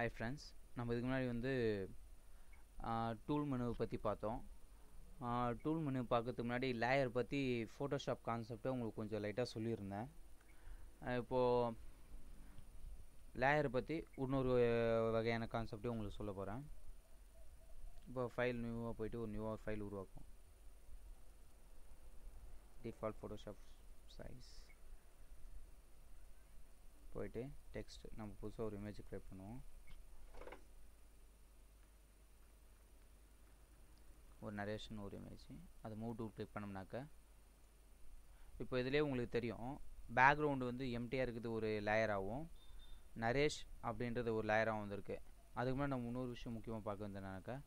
Hi friends, நம்ம இதுக்கு முன்னாடி வந்து டூல் மெனுவை பற்றி பார்த்தோம். டூல் மெனு பார்க்கறதுக்கு முன்னாடி லேயர் பற்றி ஃபோட்டோஷாப் கான்செப்டை உங்களுக்கு கொஞ்சம் லைட்டாக சொல்லியிருந்தேன். இப்போது லேயரை பற்றி இன்னொரு வகையான கான்செப்டையும் உங்களுக்கு சொல்ல போகிறேன். இப்போ ஃபைல் நியூவாக போயிட்டு ஒரு நியூவாக ஃபைல் உருவாக்கும். டிஃபால்ட் ஃபோட்டோஷாப் சைஸ் போயிட்டு டெக்ஸ்ட் நம்ம புதுசாக ஒரு இமேஜ் க்ரியேட் பண்ணுவோம். ஒரு நரேஷன் ஒரு இமேஜ் அது மூவ் டூல் கிளிக் பண்ணோம்னாக்க இப்போ இதிலே உங்களுக்கு தெரியும் பேக்ரவுண்டு வந்து எம்டியாக இருக்குது ஒரு லேயராகவும் நரேஷ் அப்படின்றது ஒரு லேயராகவும் வந்திருக்கு. அதுக்கு முன்னாடி நம்ம இன்னொரு விஷயம் முக்கியமாக பார்க்க வந்தேன்னாக்கா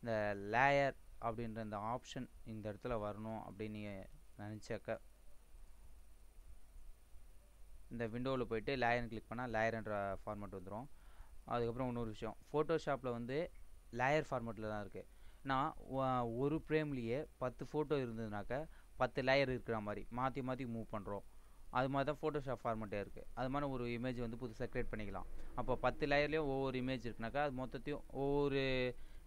இந்த லேயர் அப்படின்ற இந்த ஆப்ஷன் இந்த இடத்துல வரணும் அப்படின்னு நினச்சாக்க இந்த விண்டோவில் போய்ட்டு லேயர்னு கிளிக் பண்ணால் லேயர்ன்ற ஃபார்மேட் வந்துடும். அதுக்கப்புறம் இன்னொரு விஷயம், ஃபோட்டோஷாப்பில் வந்து லேயர் ஃபார்மேட்டில் தான் இருக்குது. நான் ஒரு ஃப்ரேம்லேயே 10 ஃபோட்டோ இருந்ததுனாக்கா 10 லேயர் இருக்கிற மாதிரி மாற்றி மாற்றி மூவ் பண்ணுறோம். அது மாதிரி தான் ஃபோட்டோஷாப் ஃபார்மேட்டே இருக்குது. அது மாதிரி ஒரு இமேஜ் வந்து புதுசாக க்ரியேட் பண்ணிக்கலாம். அப்போ 10 லேயர்லேயும் ஒவ்வொரு இமேஜ் இருக்குனாக்கா அது மொத்தத்தையும் ஒவ்வொரு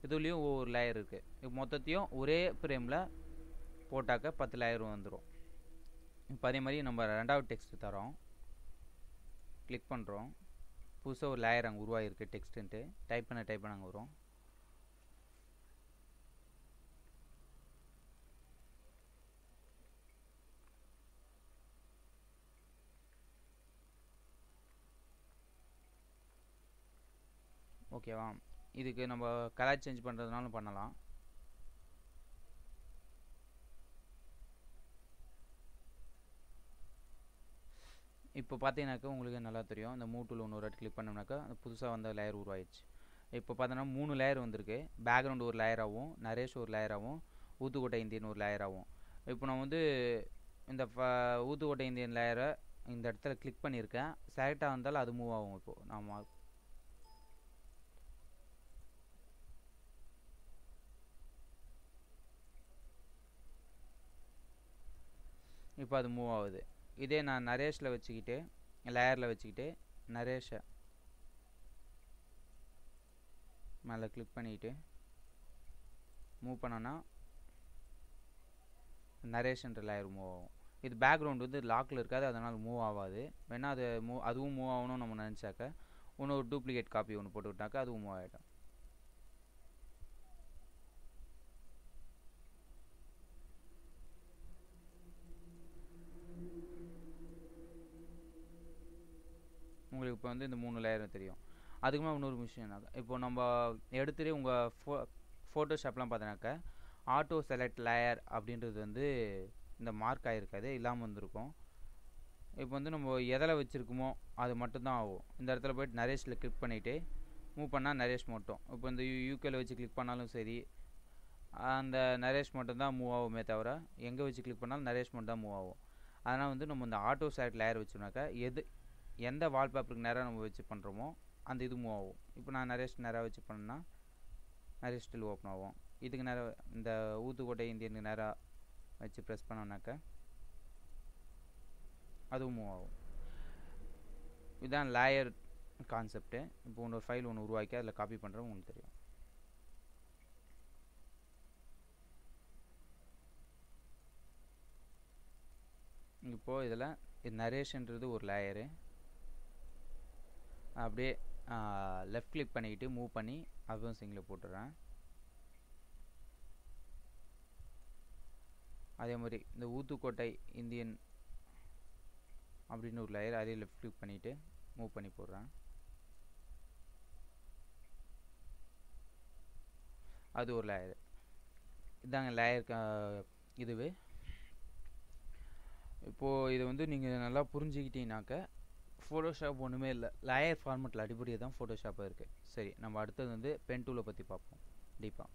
இதுலேயும் ஒவ்வொரு லேயர் இருக்குது. இப்போ மொத்தத்தையும் ஒரே ஃப்ரேமில் போட்டாக்க 10 லேயரும் வந்துடும். இப்போ அதே மாதிரி நம்ம ரெண்டாவது டெக்ஸ்ட் தரோம், கிளிக் பண்ணுறோம், புதுசாக ஒரு லேயர் அங்கே உருவாகிருக்கு டெக்ஸ்ட்டுன்ட்டு டைப் பண்ண அங்கே வரும். ஓகேவா? இதுக்கு நம்ம கலர் சேஞ்ச் பண்ணுறதுனாலும் பண்ணலாம். இப்போ பார்த்தீங்கன்னாக்கா உங்களுக்கு நல்லா தெரியும், இந்த மூவ் டூல் ஒன்று ஒரு கிளிக் பண்ணோம்னாக்கா அந்த புதுசாக வந்த லேயர் உருவாயிடுச்சு. இப்போ பார்த்தோன்னா 3 லேயர் வந்திருக்கு. பேக்ரவுண்டு ஒரு லேயராகவும் நரேஷ் ஒரு லேயராகவும் ஊத்துக்கோட்டை இந்தியன் ஒரு லேயராகவும். இப்போ நான் வந்து இந்த ஊத்துக்கோட்டை இந்தியன் லேயரை இந்த இடத்துல கிளிக் பண்ணியிருக்கேன். செலக்டாக வந்தாலும் அது மூவ் ஆகும். இப்போது நாம் இப்போ அது மூவ் ஆகுது. இதே நான் நரேஷில் வச்சுக்கிட்டு லேயரில் வச்சுக்கிட்டு நரேஷை மேலே கிளிக் பண்ணிக்கிட்டு மூவ் பண்ணோன்னா நரேஷன்ற லேயர் மூவ் ஆகும். இது பேக்ரவுண்ட் வந்து லாக்கில் இருக்காது, அதனால் மூவ் ஆகாது. வேணால் அது அதுவும் மூவ் ஆகணும்னு நம்ம நினச்சாக்க இன்னொரு டூப்ளிகேட் காப்பி ஒன்று போட்டுக்கிட்டாக்கா அதுவும் மூவ் ஆகிடும். உங்களுக்கு இப்போ வந்து இந்த 3 லேயரும் தெரியும். அதுக்குமே இன்னொரு விஷயம் என்ன, இப்போ நம்ம எடுத்துகிட்டு உங்கள் ஃபோட்டோஷாப்லாம் பார்த்தோன்னாக்கா ஆட்டோ செலக்ட் லேயர் அப்படின்றது வந்து இந்த மார்க் ஆகிருக்காது, இல்லாமல் வந்திருக்கும். இப்போ வந்து நம்ம எதில் வச்சுருக்கோமோ அது மட்டும்தான் ஆகும். இந்த இடத்துல போய்ட்டு நரேஷில் கிளிக் பண்ணிவிட்டு மூவ் பண்ணால் நரேஷ் மட்டும். இப்போ இந்த யூகேல வச்சு கிளிக் பண்ணாலும் சரி அந்த நரேஷ் மட்டும்தான் மூவ் ஆகுமே தவிர எங்கே வச்சு கிளிக் பண்ணாலும் நரேஷ் மட்டும் தான் மூவ் ஆகும். அதனால் வந்து நம்ம இந்த ஆட்டோ செலக்ட் லேயர் வச்சோம்னாக்கா எந்த வால்பேப்பருக்கு நேராக நம்ம வச்சு பண்ணுறோமோ அந்த இது மூவ் ஆகும். இப்போ நான் நரேஷ் நேராக வச்சு பண்ணேன்னா நரேஷ் ஸ்டில் ஓப்பன் ஆகும். இதுக்கு நேராக இந்த ஊத்துக்கோட்டை இந்தியனுக்கு நேராக வச்சு ப்ரெஸ் பண்ணோன்னாக்கா அதுவும் மூவ் ஆகும். இதுதான் லேயர் கான்செப்ட்டு. இப்போ ஒரு ஃபைல் ஒன்று உருவாக்கி அதில் காப்பி பண்ணுறது உங்களுக்கு தெரியும். இப்போது இதில் நரேஷன்றது ஒரு லேயரு. அப்படியே லெஃப்ட் கிளிக் பண்ணிக்கிட்டு மூவ் பண்ணி அதுவும் சிங்கில் போட்டுடுறேன். அதே மாதிரி இந்த ஊத்துக்கோட்டை இந்தியன் அப்படின்னு ஒரு லேயர் அதே லெஃப்ட் கிளிக் பண்ணிவிட்டு மூவ் பண்ணி போடுறேன். அது ஒரு லேயர். இதாங்க லேயர் இதுவே. இப்போது இதை வந்து நீங்கள் நல்லா புரிஞ்சுக்கிட்டீங்கன்னாக்க ஃபோட்டோஷாப் ஒன்றுமே இல்லை, லேயர் ஃபார்மேட்டில் அடிப்படையாக தான் ஃபோட்டோஷாப்பாக இருக்குது. சரி, நம்ம அடுத்தது வந்து பென் டூலை பற்றி பார்ப்போம் டீப்பாக.